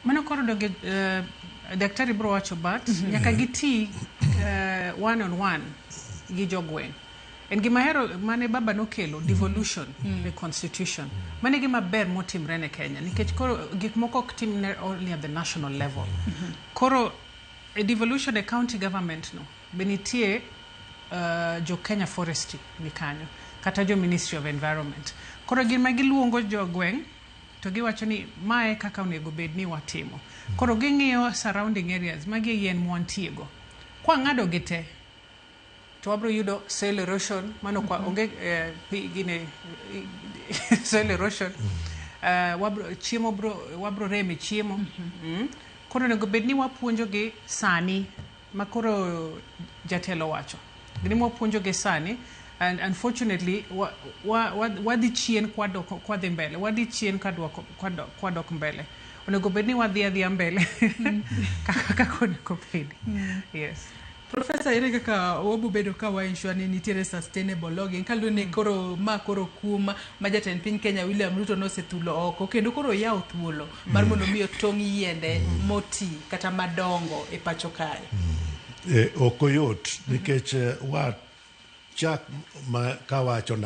Mano koro doge daktari bro wacho but nyaka giti one on one gi jogweng. En gima hero mane baba nokelo devolution the constitution. Mane gima ber motimre ne Kenya nikech koro gik moko ok timre only at the national level. Koro a devolution a county government no benitie jo Kenya Forestry ni kanyo kata jo Ministry of Environment. Koro gima giluongo jogweng to giwacho ni mae kaka onego bed ni watimo. Koro ging'iyo surrounding areas magi yien mwantiego. Kwa ng'ado gite to wabro yudo soil erosion mano kwa onge gine soil erosion wabro reme chiemo. Koro onego bed ni wapuonjo gi sani makoro jatelo wacho. Gini wapuonjo gi sani. And unfortunately, wadhi chien kwadhi mbele. Wadhi chien kwadok mbele. Onego bedni wadhi mbele. Kaka onego bedi. Yes. Professor, ere kaka obo bedo ka wa ensure ni nitiere sustainable logging kalu ne koro kuma ma jatend piny Kenya William Ruto nosethulo oko kendo koro yawo thuolo mar mondo miyo tong' yiende moti kata madongo e pacho kae. Okoyot nikech chak ma kawacho na